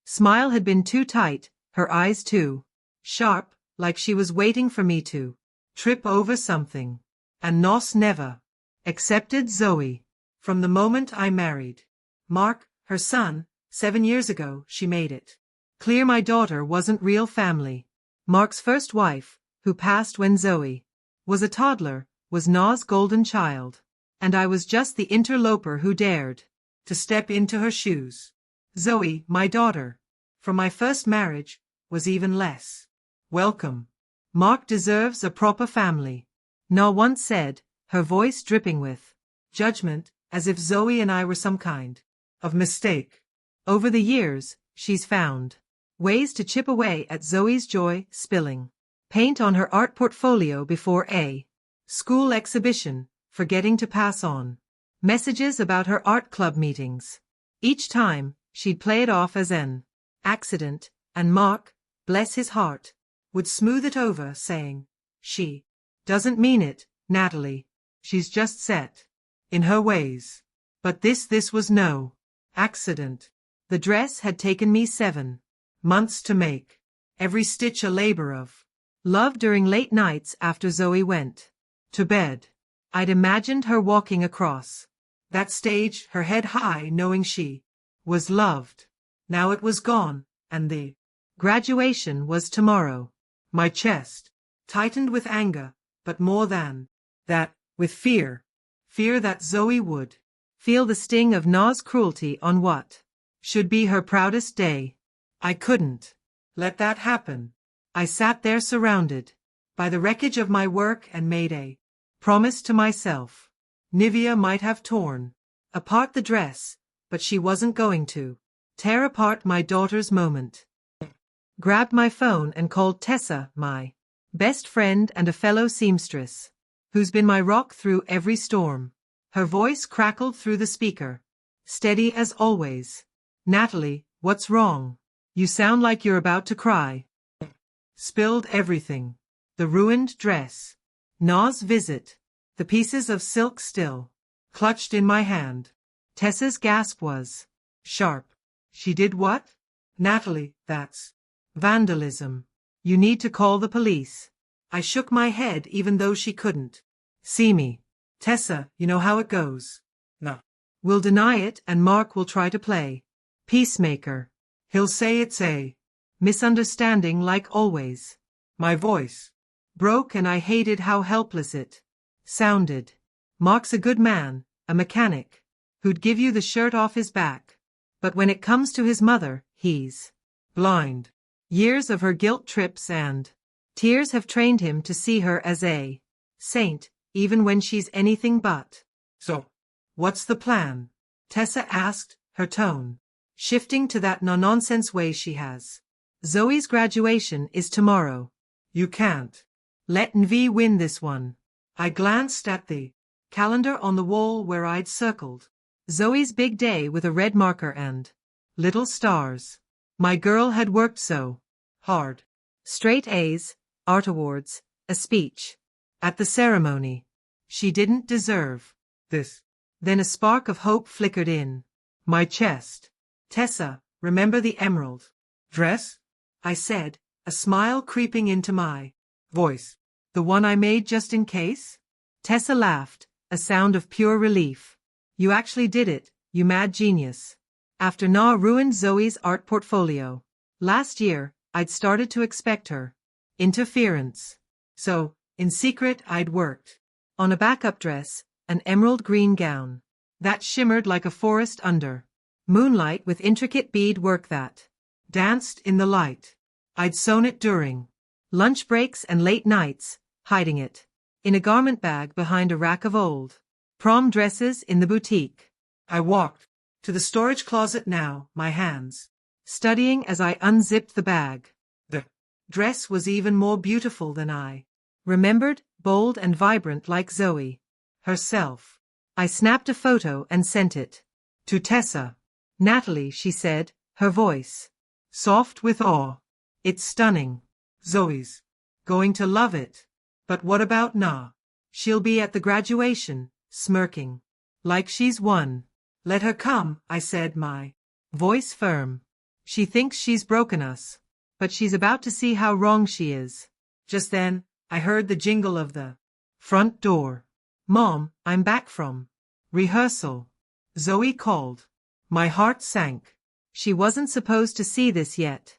Smile had been too tight, her eyes too sharp, like she was waiting for me to trip over something. And Nos never accepted Zoe. From the moment I married Mark, her son, 7 years ago, she made it clear my daughter wasn't real family. Mark's first wife, who passed when Zoe was a toddler, was Na's golden child. And I was just the interloper who dared to step into her shoes. Zoe, my daughter, from my first marriage, was even less welcome. Mark deserves a proper family, Na once said, her voice dripping with judgment, as if Zoe and I were some kind of mistake. Over the years, she's found ways to chip away at Zoe's joy, spilling paint on her art portfolio before a school exhibition, forgetting to pass on messages about her art club meetings. Each time, she'd play it off as an accident, and Mark, bless his heart, would smooth it over, saying, "She doesn't mean it, Natalie. She's just set in her ways." But this was no accident. The dress had taken me 7 months to make, every stitch a labor of love. During late nights after Zoe went to bed, I'd imagined her walking across that stage, her head high, knowing she was loved. Now it was gone, and the graduation was tomorrow. My chest tightened with anger, but more than that, with fear. Fear that Zoe would feel the sting of Na's cruelty on what should be her proudest day. I couldn't let that happen. I sat there surrounded by the wreckage of my work and made a promise to myself. Nivea might have torn apart the dress, but she wasn't going to tear apart my daughter's moment. Grabbed my phone and called Tessa, my best friend and a fellow seamstress, who's been my rock through every storm. Her voice crackled through the speaker, steady as always. "Natalie, what's wrong? You sound like you're about to cry." Spilled everything. The ruined dress, Na's visit, the pieces of silk still clutched in my hand. Tessa's gasp was sharp. "She did what?" "Natalie, that's vandalism. You need to call the police." I shook my head even though she couldn't see me. "Tessa, you know how it goes. No. We'll deny it and Mark will try to play peacemaker. He'll say it's a misunderstanding like always." My voice broke and I hated how helpless it sounded. "Mark's a good man, a mechanic, who'd give you the shirt off his back. But when it comes to his mother, he's blind. Years of her guilt trips and tears have trained him to see her as a saint, even when she's anything but." "So, what's the plan?" Tessa asked, her tone shifting to that no-nonsense way she has. "Zoe's graduation is tomorrow. You can't let Nv win this one." I glanced at the calendar on the wall where I'd circled Zoe's big day with a red marker and little stars. My girl had worked so hard. Straight A's, art awards, a speech at the ceremony. She didn't deserve this. Then a spark of hope flickered in my chest. "Tessa, remember the emerald dress?" I said, a smile creeping into my voice. "The one I made just in case?" Tessa laughed, a sound of pure relief. "You actually did it, you mad genius." After Na ruined Zoe's art portfolio last year, I'd started to expect her interference. So, in secret, I'd worked on a backup dress, an emerald green gown that shimmered like a forest under moonlight with intricate bead work that danced in the light. I'd sewn it during lunch breaks and late nights, hiding it in a garment bag behind a rack of old prom dresses in the boutique. I walked to the storage closet now, my hands studying as I unzipped the bag. The dress was even more beautiful than I remembered, bold and vibrant like Zoe herself. I snapped a photo and sent it to Tessa. "Natalie," she said, her voice soft with awe. "It's stunning. Zoe's going to love it." "But what about Na? She'll be at the graduation," smirking like she's won. "Let her come," I said, my voice firm. She thinks she's broken us, but she's about to see how wrong she is. Just then, I heard the jingle of the front door. Mom, I'm back from rehearsal, Zoe called. My heart sank. She wasn't supposed to see this yet.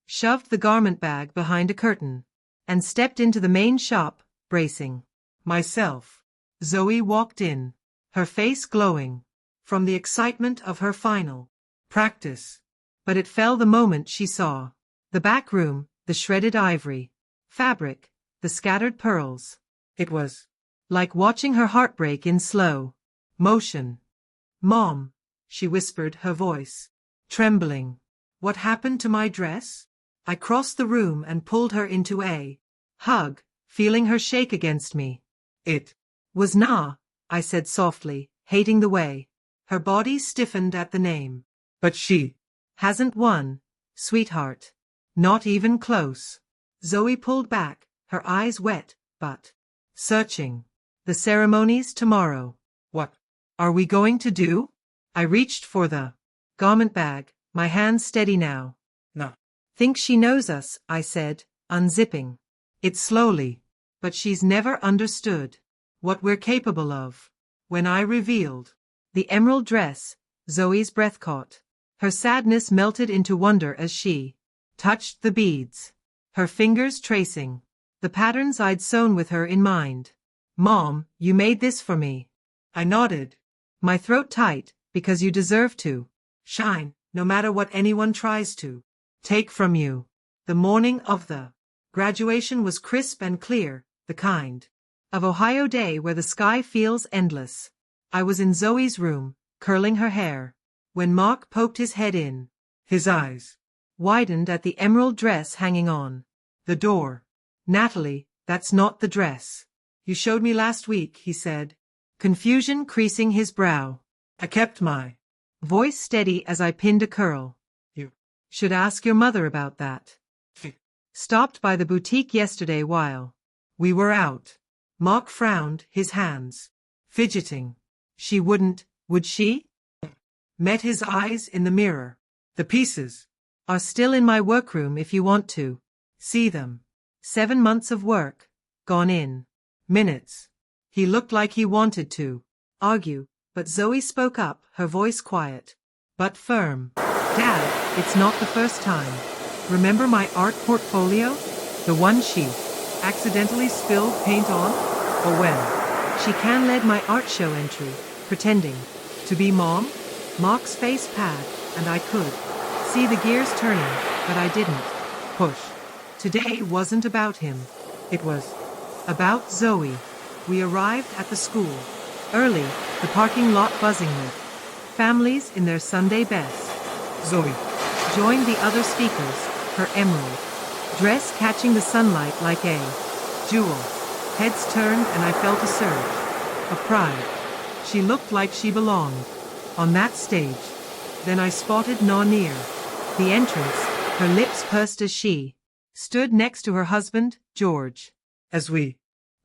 Shoved the garment bag behind a curtain and stepped into the main shop, bracing myself. Zoe walked in, her face glowing from the excitement of her final practice. But it fell the moment she saw the back room, the shredded ivory fabric, the scattered pearls. It was like watching her heart break in slow motion. Mom, she whispered, her voice trembling. What happened to my dress? I crossed the room and pulled her into a hug, feeling her shake against me. It was Nah, I said softly, hating the way her body stiffened at the name. But she hasn't won, sweetheart. Not even close. Zoe pulled back, her eyes wet, but searching. The ceremony's tomorrow. What are we going to do? I reached for the garment bag, my hands steady now. No. Think she knows us, I said, unzipping it slowly. But she's never understood what we're capable of. When I revealed the emerald dress, Zoe's breath caught. Her sadness melted into wonder as she touched the beads, her fingers tracing the patterns I'd sewn with her in mind. Mom, you made this for me. I nodded, my throat tight, because you deserve to shine, no matter what anyone tries to take from you. The morning of the graduation was crisp and clear, the kind of Ohio day where the sky feels endless. I was in Zoe's room, curling her hair, when Mark poked his head in. His eyes widened at the emerald dress hanging on the door. Natalie, that's not the dress you showed me last week, he said, confusion creasing his brow. I kept my voice steady as I pinned a curl. You should ask your mother about that. Stopped by the boutique yesterday while we were out. Mark frowned, his hands fidgeting. She wouldn't, would she? Met his eyes in the mirror. The pieces are still in my workroom if you want to see them. 7 months of work, gone in minutes. He looked like he wanted to argue, but Zoe spoke up, her voice quiet but firm. Dad, it's not the first time. Remember my art portfolio? The one she accidentally spilled paint on? Or when she can-led my art show entry, pretending to be Mom? Mark's face padded, and I could see the gears turning, but I didn't push. Today wasn't about him. It was about Zoe. We arrived at the school early, the parking lot buzzing with families in their Sunday best. Zoe joined the other speakers, her emerald dress catching the sunlight like a jewel. Heads turned and I felt a surge of pride. She looked like she belonged on that stage. Then I spotted Na near the entrance, her lips pursed as she stood next to her husband, George. As we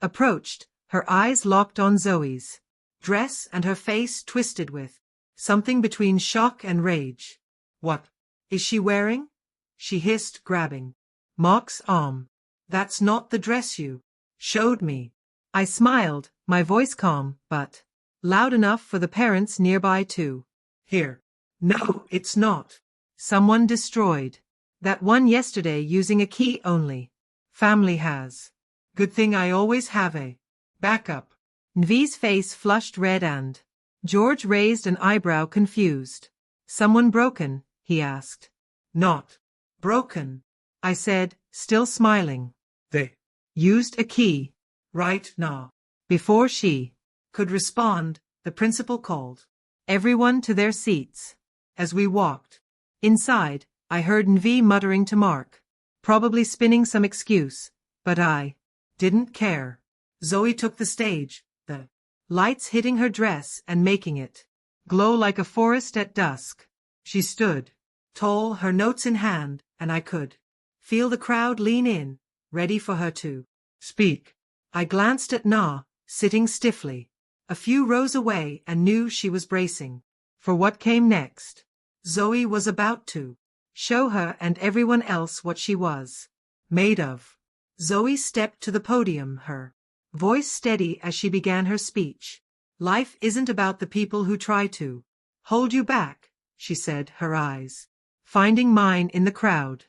approached, her eyes locked on Zoe's dress and her face twisted with something between shock and rage. What is she wearing? She hissed, grabbing Mark's arm. That's not the dress you showed me. I smiled, my voice calm, but loud enough for the parents nearby to hear. No, it's not. Someone destroyed that one yesterday using a key only. Family has. Good thing I always have a backup. Nvi's face flushed red and George raised an eyebrow, confused. Someone broken? He asked. Not broken, I said, still smiling. They used a key. Right now. Before she could respond, the principal called everyone to their seats. As we walked inside, I heard Nvi muttering to Mark, probably spinning some excuse, but I didn't care. Zoe took the stage, the lights hitting her dress and making it glow like a forest at dusk. She stood tall, her notes in hand, and I could feel the crowd lean in, ready for her to speak. I glanced at Na, sitting stiffly a few rows away, and knew she was bracing for what came next. Zoe was about to Show her and everyone else what she was made of. Zoe stepped to the podium, her voice steady as she began her speech. Life isn't about the people who try to hold you back, she said, her eyes finding mine in the crowd.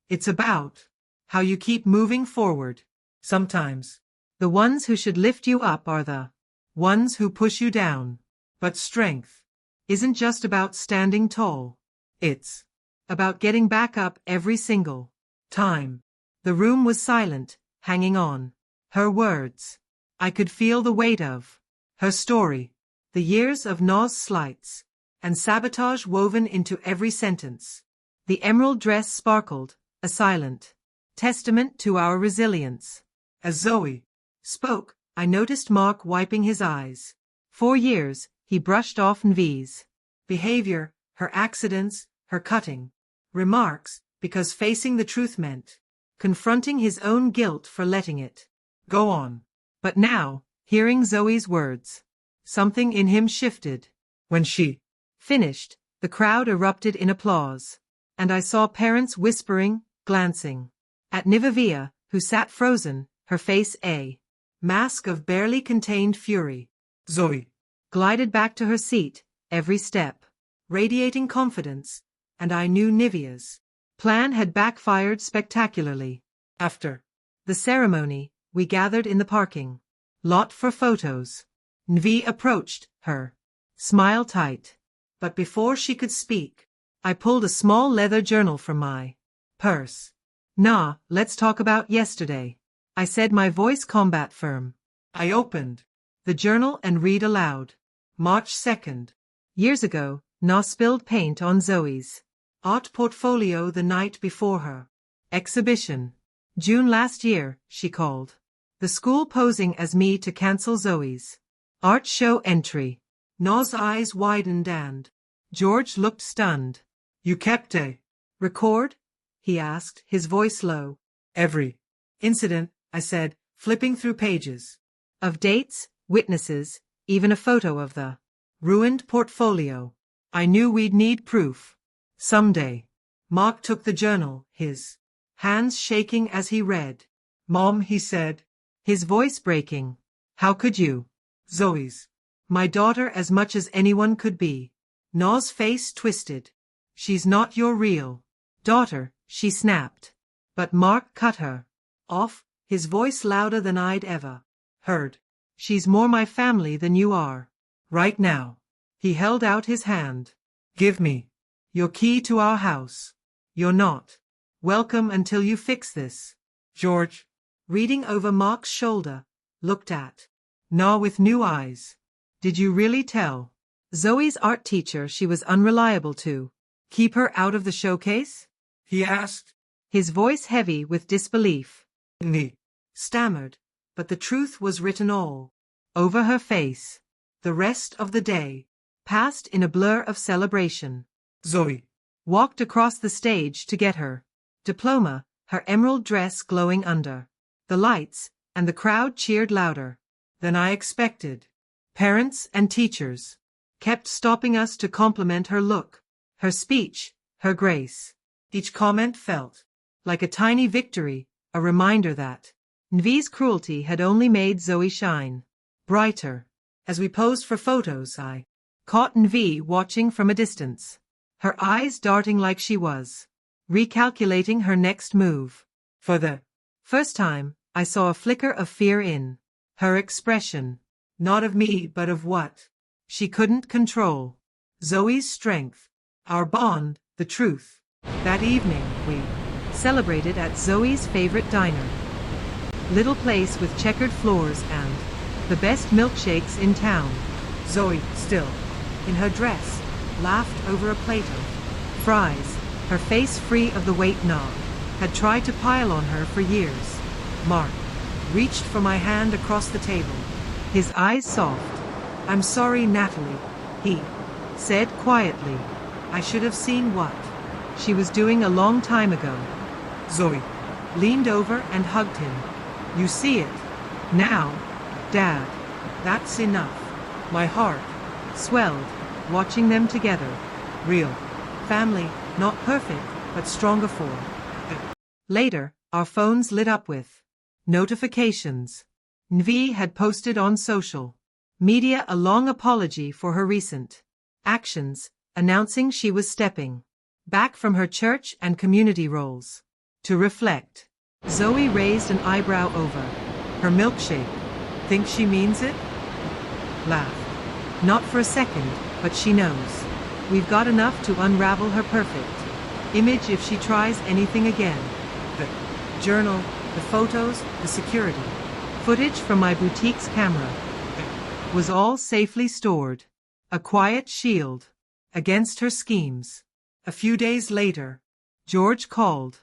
It's about how you keep moving forward. Sometimes the ones who should lift you up are the ones who push you down. But strength isn't just about standing tall. It's about getting back up every single time. The room was silent, hanging on her words. I could feel the weight of her story, the years of No's slights and sabotage woven into every sentence. The emerald dress sparkled, a silent testament to our resilience. As Zoe spoke, I noticed Mark wiping his eyes. For years, he brushed off Nvi's behavior, her accidents, her cutting remarks, because facing the truth meant confronting his own guilt for letting it go on. But now, hearing Zoe's words, something in him shifted. When she finished, the crowd erupted in applause, and I saw parents whispering, glancing at Nivavia, who sat frozen, her face a mask of barely contained fury. Zoe glided back to her seat, every step radiating confidence, and I knew Nivea's plan had backfired spectacularly. After the ceremony, we gathered in the parking lot for photos. Nvi approached her, smile tight. But before she could speak, I pulled a small leather journal from my purse. Nah, let's talk about yesterday, I said, my voice combat firm. I opened the journal and read aloud. March 2nd. Years ago, Na spilled paint on Zoe's art portfolio the night before her exhibition. June last year, she called the school posing as me to cancel Zoe's art show entry. Na's eyes widened and George looked stunned. You kept a record? He asked, his voice low. Every incident, I said, flipping through pages of dates, witnesses, even a photo of the ruined portfolio. I knew we'd need proof someday. Mark took the journal, his hands shaking as he read. Mom, he said, his voice breaking. How could you? Zoe's my daughter as much as anyone could be. Na's face twisted. She's not your real daughter, she snapped. But Mark cut her off, his voice louder than I'd ever heard. She's more my family than you are. Right now. He held out his hand. Give me your key to our house. You're not welcome until you fix this. George, reading over Mark's shoulder, looked at Na with new eyes. Did you really tell Zoe's art teacher she was unreliable to keep her out of the showcase? He asked, his voice heavy with disbelief. Ni stammered, but the truth was written all over her face. The rest of the day passed in a blur of celebration. Zoe walked across the stage to get her diploma, her emerald dress glowing under the lights, and the crowd cheered louder than I expected. Parents and teachers kept stopping us to compliment her look, her speech, her grace. Each comment felt like a tiny victory, a reminder that Nvi's cruelty had only made Zoe shine brighter. As we posed for photos, I caught Nvi watching from a distance, her eyes darting like she was recalculating her next move. For the first time, I saw a flicker of fear in her expression, not of me but of what she couldn't control. Zoe's strength, our bond, the truth. That evening, we celebrated at Zoe's favorite diner. Little place with checkered floors and the best milkshakes in town. Zoe, still in her dress, laughed over a plate of fries, her face free of the weight Na had tried to pile on her for years. Mark reached for my hand across the table, his eyes soft. I'm sorry, Natalie, he said quietly. I should have seen what she was doing a long time ago. Zoe leaned over and hugged him. You see it now, Dad. That's enough. My heart swelled, watching them together. Real family, not perfect, but stronger for it. Later, our phones lit up with notifications. Nvi had posted on social media a long apology for her recent actions, announcing she was stepping back from her church and community roles to reflect. Zoe raised an eyebrow over her milkshake. Think she means it? Laugh. Not for a second, but she knows. We've got enough to unravel her perfect image if she tries anything again. The journal, the photos, the security footage from my boutique's camera was all safely stored. A quiet shield against her schemes. A few days later, George called.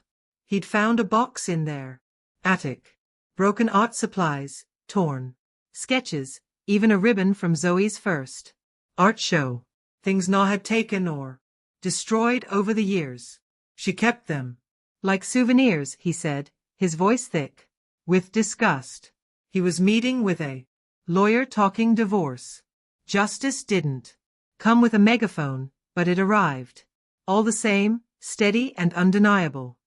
He'd found a box in their attic. Broken art supplies, torn sketches, even a ribbon from Zoe's first art show. Things Na had taken or destroyed over the years. She kept them. Like souvenirs, he said, his voice thick with disgust. He was meeting with a lawyer talking divorce. Justice didn't come with a megaphone, but it arrived. All the same, steady and undeniable.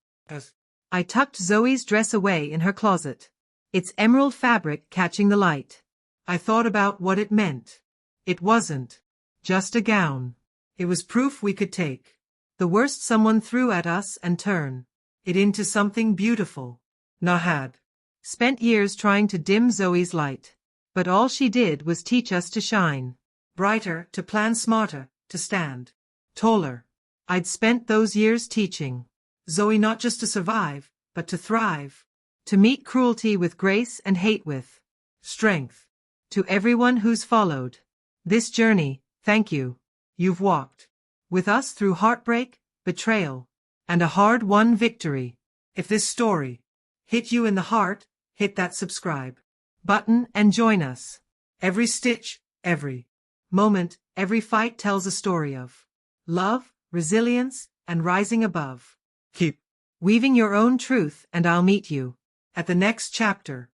I tucked Zoe's dress away in her closet. Its emerald fabric catching the light. I thought about what it meant. It wasn't just a gown. It was proof we could take the worst someone threw at us and turn it into something beautiful. Na had spent years trying to dim Zoe's light, but all she did was teach us to shine brighter, to plan smarter, to stand taller. I'd spent those years teaching Zoe not just to survive, but to thrive, to meet cruelty with grace and hate with strength. To everyone who's followed this journey, thank you. You've walked with us through heartbreak, betrayal, and a hard-won victory. If this story hit you in the heart, hit that subscribe button and join us. Every stitch, every moment, every fight tells a story of love, resilience, and rising above. Keep weaving your own truth, and I'll meet you at the next chapter.